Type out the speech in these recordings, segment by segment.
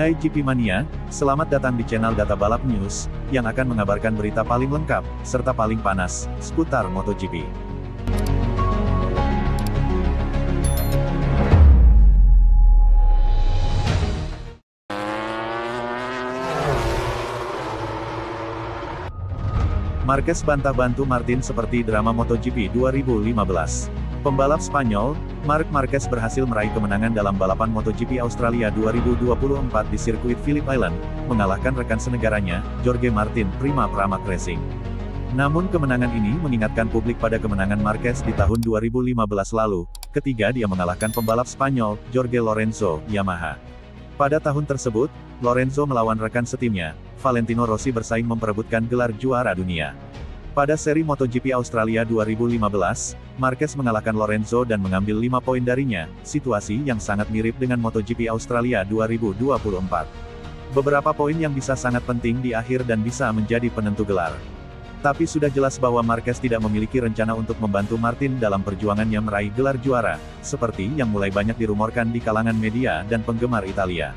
Hai GP Mania, selamat datang di channel Data Balap News, yang akan mengabarkan berita paling lengkap, serta paling panas, seputar MotoGP. Marquez bantah bantu Martin seperti drama MotoGP 2015. Pembalap Spanyol, Marc Marquez berhasil meraih kemenangan dalam balapan MotoGP Australia 2024 di sirkuit Phillip Island, mengalahkan rekan senegaranya, Jorge Martin, Prima Pramac Racing. Namun kemenangan ini mengingatkan publik pada kemenangan Marquez di tahun 2015 lalu, ketika dia mengalahkan pembalap Spanyol, Jorge Lorenzo, Yamaha. Pada tahun tersebut, Lorenzo melawan rekan setimnya, Valentino Rossi bersaing memperebutkan gelar juara dunia. Pada seri MotoGP Australia 2015, Marquez mengalahkan Lorenzo dan mengambil 5 poin darinya, situasi yang sangat mirip dengan MotoGP Australia 2024. Beberapa poin yang bisa sangat penting di akhir dan bisa menjadi penentu gelar. Tapi sudah jelas bahwa Marquez tidak memiliki rencana untuk membantu Martin dalam perjuangannya meraih gelar juara, seperti yang mulai banyak dirumorkan di kalangan media dan penggemar Italia.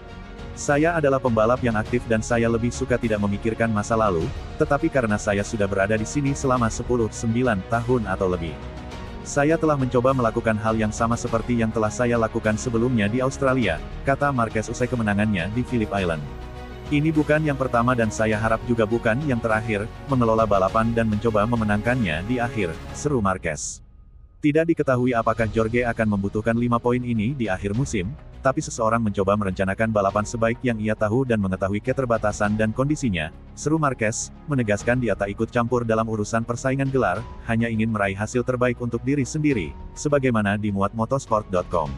Saya adalah pembalap yang aktif dan saya lebih suka tidak memikirkan masa lalu, tetapi karena saya sudah berada di sini selama 9 tahun atau lebih. Saya telah mencoba melakukan hal yang sama seperti yang telah saya lakukan sebelumnya di Australia, kata Marquez usai kemenangannya di Phillip Island. Ini bukan yang pertama dan saya harap juga bukan yang terakhir, mengelola balapan dan mencoba memenangkannya di akhir, seru Marquez. Tidak diketahui apakah Jorge akan membutuhkan 5 poin ini di akhir musim, tapi seseorang mencoba merencanakan balapan sebaik yang ia tahu dan mengetahui keterbatasan dan kondisinya, seru Marquez, menegaskan dia tak ikut campur dalam urusan persaingan gelar, hanya ingin meraih hasil terbaik untuk diri sendiri, sebagaimana dimuat motorsport.com.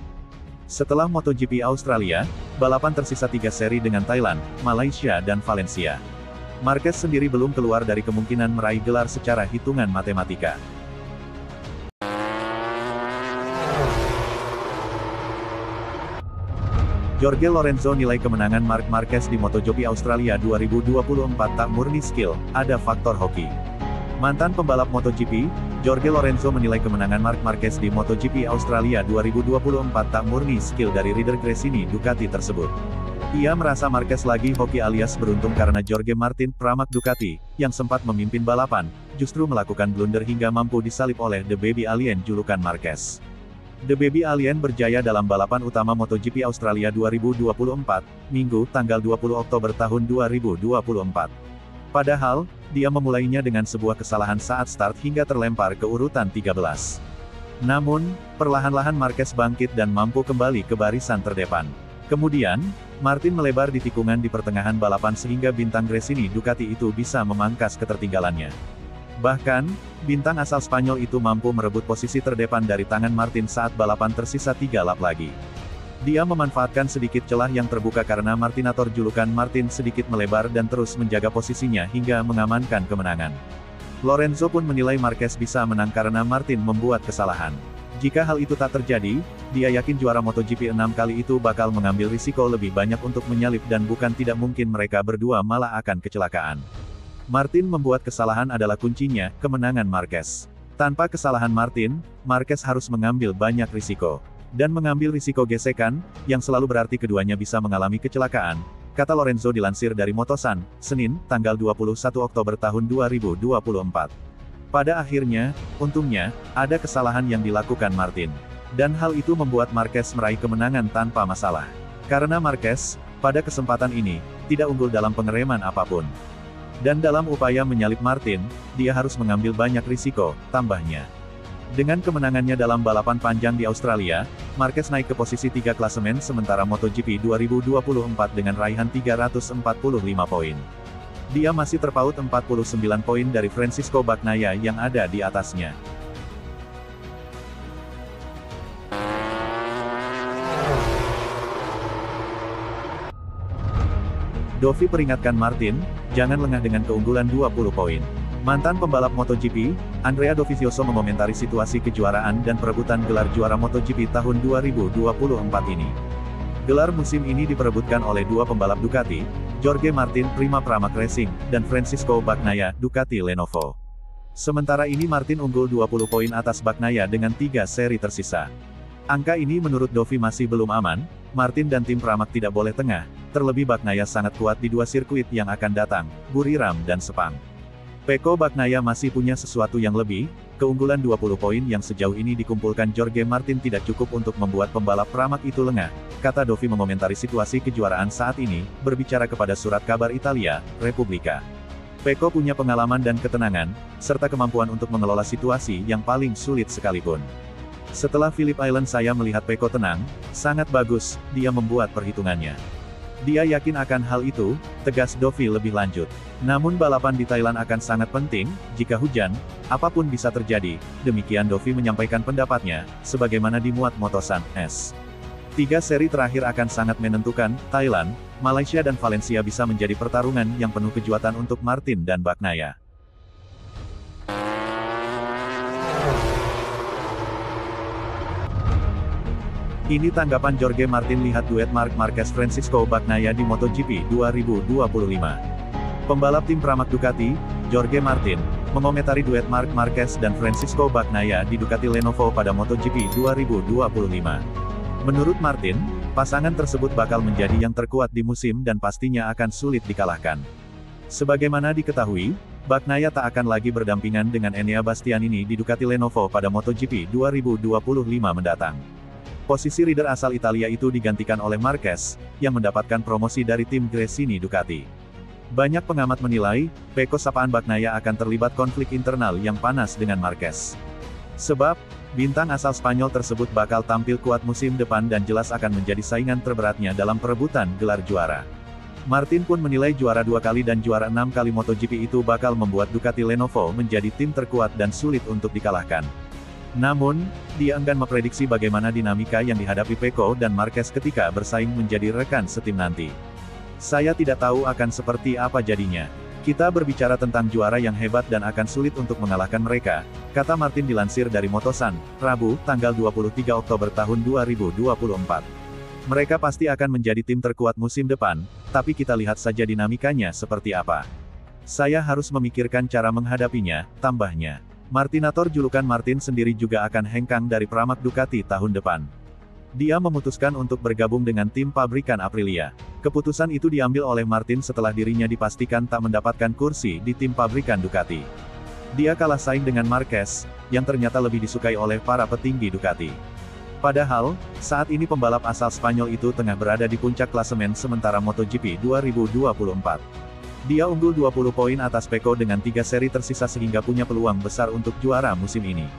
Setelah MotoGP Australia, balapan tersisa 3 seri dengan Thailand, Malaysia dan Valencia. Marquez sendiri belum keluar dari kemungkinan meraih gelar secara hitungan matematika. Jorge Lorenzo nilai kemenangan Marc Marquez di MotoGP Australia 2024 tak murni skill, ada faktor hoki. Mantan pembalap MotoGP, Jorge Lorenzo menilai kemenangan Marc Marquez di MotoGP Australia 2024 tak murni skill dari rider Gresini Ducati tersebut. Ia merasa Marquez lagi hoki alias beruntung karena Jorge Martin, Pramac Ducati, yang sempat memimpin balapan, justru melakukan blunder hingga mampu disalip oleh The Baby Alien julukan Marquez. The Baby Alien berjaya dalam balapan utama MotoGP Australia 2024, Minggu, tanggal 20 Oktober tahun 2024. Padahal, dia memulainya dengan sebuah kesalahan saat start hingga terlempar ke urutan 13. Namun, perlahan-lahan Marquez bangkit dan mampu kembali ke barisan terdepan. Kemudian, Martin melebar di tikungan di pertengahan balapan sehingga bintang Gresini Ducati itu bisa memangkas ketertinggalannya. Bahkan, bintang asal Spanyol itu mampu merebut posisi terdepan dari tangan Martin saat balapan tersisa 3 lap lagi. Dia memanfaatkan sedikit celah yang terbuka karena Martinator julukan Martin sedikit melebar dan terus menjaga posisinya hingga mengamankan kemenangan. Lorenzo pun menilai Marquez bisa menang karena Martin membuat kesalahan. Jika hal itu tak terjadi, dia yakin juara MotoGP 6 kali itu bakal mengambil risiko lebih banyak untuk menyalip dan bukan tidak mungkin mereka berdua malah akan kecelakaan. Martin membuat kesalahan adalah kuncinya, kemenangan Marquez. Tanpa kesalahan Martin, Marquez harus mengambil banyak risiko. Dan mengambil risiko gesekan, yang selalu berarti keduanya bisa mengalami kecelakaan, kata Lorenzo dilansir dari Motosan, Senin, tanggal 21 Oktober tahun 2024. Pada akhirnya, untungnya, ada kesalahan yang dilakukan Martin. Dan hal itu membuat Marquez meraih kemenangan tanpa masalah. Karena Marquez, pada kesempatan ini, tidak unggul dalam pengereman apapun. Dan dalam upaya menyalip Martin, dia harus mengambil banyak risiko, tambahnya. Dengan kemenangannya dalam balapan panjang di Australia, Marquez naik ke posisi 3 klasemen sementara MotoGP 2024 dengan raihan 345 poin. Dia masih terpaut 49 poin dari Francisco Bagnaia yang ada di atasnya. Dovi peringatkan Martin, jangan lengah dengan keunggulan 20 poin. Mantan pembalap MotoGP, Andrea Dovizioso mengomentari situasi kejuaraan dan perebutan gelar juara MotoGP tahun 2024 ini. Gelar musim ini diperebutkan oleh 2 pembalap Ducati, Jorge Martin, Prima Pramac Racing, dan Francisco Bagnaia, Ducati Lenovo. Sementara ini Martin unggul 20 poin atas Bagnaia dengan 3 seri tersisa. Angka ini menurut Dovi masih belum aman, Martin dan tim Pramac tidak boleh tengah, terlebih Bagnaia sangat kuat di dua sirkuit yang akan datang, Buriram dan Sepang. Pecco Bagnaia masih punya sesuatu yang lebih, keunggulan 20 poin yang sejauh ini dikumpulkan Jorge Martin tidak cukup untuk membuat pembalap Pramac itu lengah, kata Dovi mengomentari situasi kejuaraan saat ini, berbicara kepada surat kabar Italia, Repubblica. Pecco punya pengalaman dan ketenangan, serta kemampuan untuk mengelola situasi yang paling sulit sekalipun. Setelah Phillip Island saya melihat Pecco tenang, sangat bagus, dia membuat perhitungannya. Dia yakin akan hal itu, tegas Dovi lebih lanjut. Namun balapan di Thailand akan sangat penting, jika hujan, apapun bisa terjadi, demikian Dovi menyampaikan pendapatnya, sebagaimana dimuat Motosan S. 3 seri terakhir akan sangat menentukan, Thailand, Malaysia dan Valencia bisa menjadi pertarungan yang penuh kejutan untuk Martin dan Bagnaia. Ini tanggapan Jorge Martin lihat duet Marc Marquez-Francisco Bagnaia di MotoGP 2025. Pembalap tim Pramac Ducati, Jorge Martin, mengomentari duet Marc Marquez dan Francisco Bagnaia di Ducati Lenovo pada MotoGP 2025. Menurut Martin, pasangan tersebut bakal menjadi yang terkuat di musim dan pastinya akan sulit dikalahkan. Sebagaimana diketahui, Bagnaia tak akan lagi berdampingan dengan Enea Bastianini di Ducati Lenovo pada MotoGP 2025 mendatang. Posisi rider asal Italia itu digantikan oleh Marquez, yang mendapatkan promosi dari tim Gresini Ducati. Banyak pengamat menilai, Pecco sapaan Bagnaia akan terlibat konflik internal yang panas dengan Marquez. Sebab, bintang asal Spanyol tersebut bakal tampil kuat musim depan dan jelas akan menjadi saingan terberatnya dalam perebutan gelar juara. Martin pun menilai juara 2 kali dan juara 6 kali MotoGP itu bakal membuat Ducati Lenovo menjadi tim terkuat dan sulit untuk dikalahkan. Namun, dia enggan memprediksi bagaimana dinamika yang dihadapi Pecco dan Marquez ketika bersaing menjadi rekan setim nanti. Saya tidak tahu akan seperti apa jadinya. Kita berbicara tentang juara yang hebat dan akan sulit untuk mengalahkan mereka, kata Martin dilansir dari Motosan, Rabu, tanggal 23 Oktober tahun 2024. Mereka pasti akan menjadi tim terkuat musim depan, tapi kita lihat saja dinamikanya seperti apa. Saya harus memikirkan cara menghadapinya, tambahnya. Martinator julukan Martin sendiri juga akan hengkang dari Pramac Ducati tahun depan. Dia memutuskan untuk bergabung dengan tim pabrikan Aprilia. Keputusan itu diambil oleh Martin setelah dirinya dipastikan tak mendapatkan kursi di tim pabrikan Ducati. Dia kalah saing dengan Marquez, yang ternyata lebih disukai oleh para petinggi Ducati. Padahal, saat ini pembalap asal Spanyol itu tengah berada di puncak klasemen sementara MotoGP 2024. Dia unggul 20 poin atas Pecco dengan 3 seri tersisa sehingga punya peluang besar untuk juara musim ini.